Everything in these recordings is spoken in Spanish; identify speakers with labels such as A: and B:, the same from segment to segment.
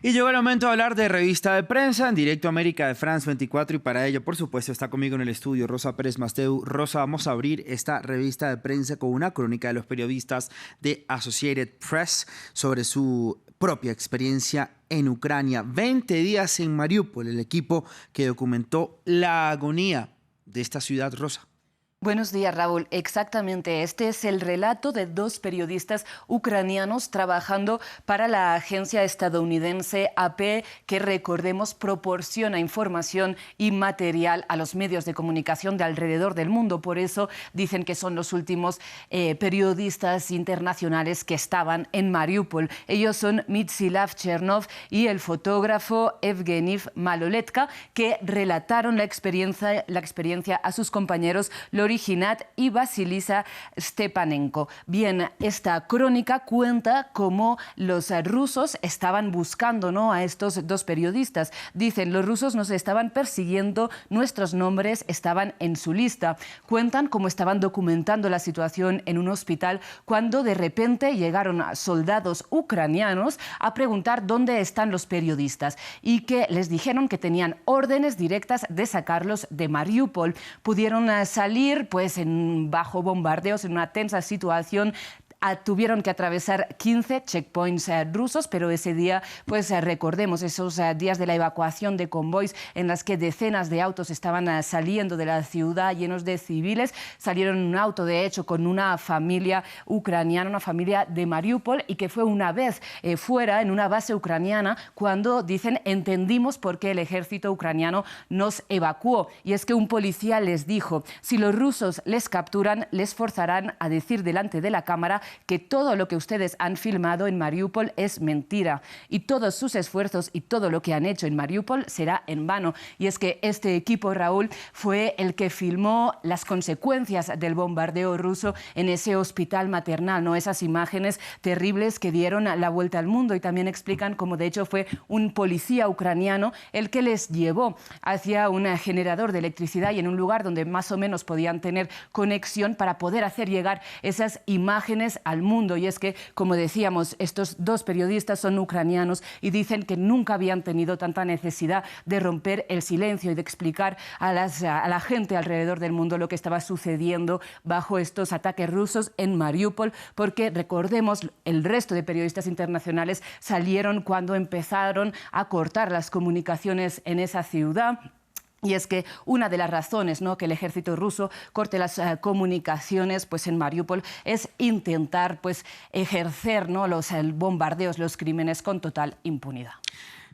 A: Y llegó el momento de hablar de revista de prensa en directo América de France 24 y para ello, por supuesto, está conmigo en el estudio Rosa Pérez Masteu. Rosa, vamos a abrir esta revista de prensa con una crónica de los periodistas de Associated Press sobre su propia experiencia en Ucrania. 20 días en Mariupol, el equipo que documentó la agonía de esta ciudad, Rosa.
B: Buenos días, Raúl. Exactamente, este es el relato de dos periodistas ucranianos trabajando para la agencia estadounidense AP, que, recordemos, proporciona información y material a los medios de comunicación de alrededor del mundo. Por eso dicen que son los últimos periodistas internacionales que estaban en Mariupol. Ellos son Mytsilav Chernov y el fotógrafo Evgeny Maloletka, que relataron la experiencia a sus compañeros Originat y Vasilisa Stepanenko. Bien, esta crónica cuenta cómo los rusos estaban buscando, ¿no?, a estos dos periodistas. Dicen, los rusos nos estaban persiguiendo, nuestros nombres estaban en su lista. Cuentan cómo estaban documentando la situación en un hospital cuando de repente llegaron soldados ucranianos a preguntar dónde están los periodistas y que les dijeron que tenían órdenes directas de sacarlos de Mariupol. Pudieron salir pues bajo bombardeos, en una tensa situación. Tuvieron que atravesar 15 checkpoints rusos, pero ese día, pues recordemos esos días de la evacuación de convoys en las que decenas de autos estaban saliendo de la ciudad llenos de civiles. Salieron en un auto, de hecho, con una familia ucraniana, una familia de Mariupol, y que fue una vez fuera, en una base ucraniana, cuando, dicen, entendimos por qué el ejército ucraniano nos evacuó. Y es que un policía les dijo, si los rusos les capturan, les forzarán a decir delante de la cámara que todo lo que ustedes han filmado en Mariupol es mentira y todos sus esfuerzos y todo lo que han hecho en Mariupol será en vano. Y es que este equipo, Raúl, fue el que filmó las consecuencias del bombardeo ruso en ese hospital maternal, ¿no? Esas imágenes terribles que dieron la vuelta al mundo, y también explican cómo de hecho fue un policía ucraniano el que les llevó hacia un generador de electricidad y en un lugar donde más o menos podían tener conexión para poder hacer llegar esas imágenes al mundo. Y es que, como decíamos, estos dos periodistas son ucranianos y dicen que nunca habían tenido tanta necesidad de romper el silencio y de explicar a la gente alrededor del mundo lo que estaba sucediendo bajo estos ataques rusos en Mariupol, porque, recordemos, el resto de periodistas internacionales salieron cuando empezaron a cortar las comunicaciones en esa ciudad. Y es que una de las razones, ¿no?, que el ejército ruso corte las comunicaciones pues en Mariupol es intentar pues ejercer, ¿no?, los bombardeos, los crímenes con total impunidad.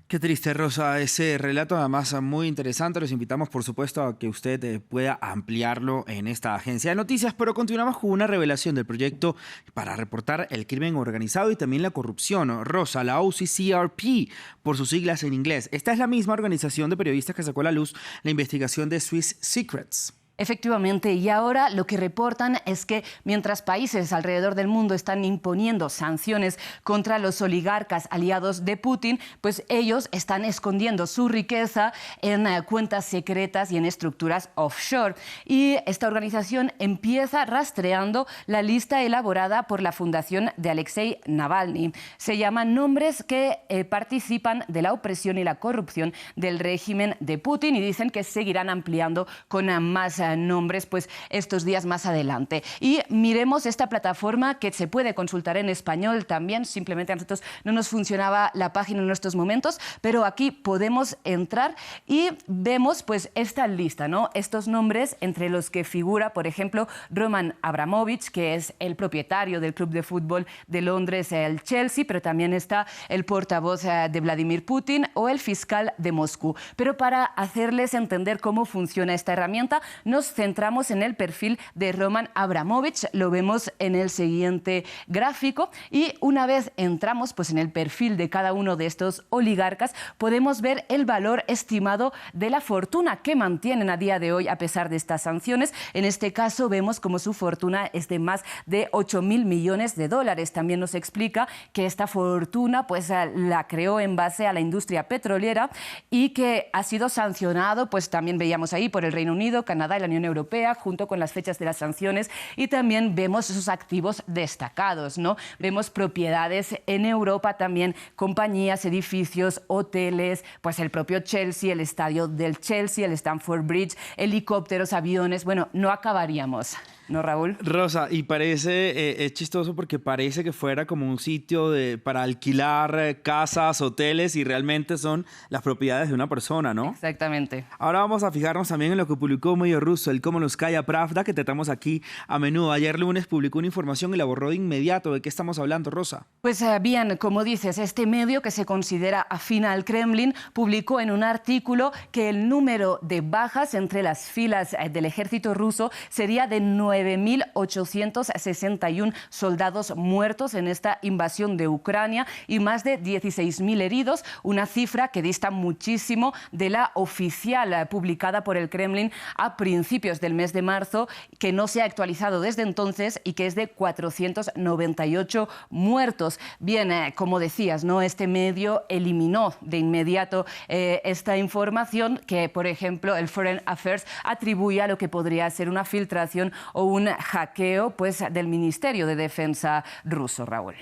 A: Qué triste, Rosa, ese relato, además muy interesante. Los invitamos, por supuesto, a que usted pueda ampliarlo en esta agencia de noticias, pero continuamos con una revelación del proyecto para reportar el crimen organizado y también la corrupción. Rosa, la OCCRP, por sus siglas en inglés. Esta es la misma organización de periodistas que sacó a la luz la investigación de Swiss Secrets.
B: Efectivamente, y ahora lo que reportan es que mientras países alrededor del mundo están imponiendo sanciones contra los oligarcas aliados de Putin, pues ellos están escondiendo su riqueza en cuentas secretas y en estructuras offshore. Y esta organización empieza rastreando la lista elaborada por la fundación de Alexei Navalny. Se llaman nombres que participan de la opresión y la corrupción del régimen de Putin, y dicen que seguirán ampliando con más nombres pues estos días más adelante. Y miremos esta plataforma que se puede consultar en español también. Simplemente a nosotros no nos funcionaba la página en estos momentos, pero aquí podemos entrar y vemos pues esta lista, ¿no? Estos nombres, entre los que figura, por ejemplo, Roman Abramovich, que es el propietario del club de fútbol de Londres, el Chelsea, pero también está el portavoz de Vladimir Putin o el fiscal de Moscú. Pero para hacerles entender cómo funciona esta herramienta, nos centramos en el perfil de Roman Abramovich. Lo vemos en el siguiente gráfico, y una vez entramos pues en el perfil de cada uno de estos oligarcas, podemos ver el valor estimado de la fortuna que mantienen a día de hoy a pesar de estas sanciones. En este caso vemos como su fortuna es de más de 8.000 millones de dólares. También nos explica que esta fortuna pues la creó en base a la industria petrolera y que ha sido sancionado, pues también veíamos ahí, por el Reino Unido, Canadá y la Unión Europea, junto con las fechas de las sanciones, y también vemos esos activos destacados, ¿no? Vemos propiedades en Europa, también compañías, edificios, hoteles, pues el propio Chelsea, el estadio del Chelsea, el Stamford Bridge, helicópteros, aviones, bueno, no acabaríamos. ¿No, Raúl?
A: Rosa, y parece, es chistoso porque parece que fuera como un sitio para alquilar casas, hoteles, y realmente son las propiedades de una persona, ¿no?
B: Exactamente.
A: Ahora vamos a fijarnos también en lo que publicó un medio ruso, el Komsomolskaya Pravda, que tratamos aquí a menudo. Ayer lunes publicó una información y la borró de inmediato. ¿De qué estamos hablando, Rosa?
B: Pues bien, como dices, este medio que se considera afín al Kremlin publicó en un artículo que el número de bajas entre las filas del ejército ruso sería de 9.861 soldados muertos en esta invasión de Ucrania y más de 16.000 heridos, una cifra que dista muchísimo de la oficial publicada por el Kremlin a principios del mes de marzo, que no se ha actualizado desde entonces y que es de 498 muertos. Bien, como decías, ¿no? Este medio eliminó de inmediato esta información que, por ejemplo, el Foreign Affairs atribuye a lo que podría ser una filtración o un hackeo, pues, del Ministerio de Defensa ruso, Raúl.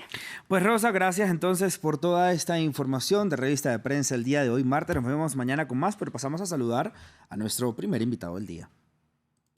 A: Pues Rosa, gracias entonces por toda esta información de Revista de Prensa el día de hoy, martes. Nos vemos mañana con más, pero pasamos a saludar a nuestro primer invitado del día.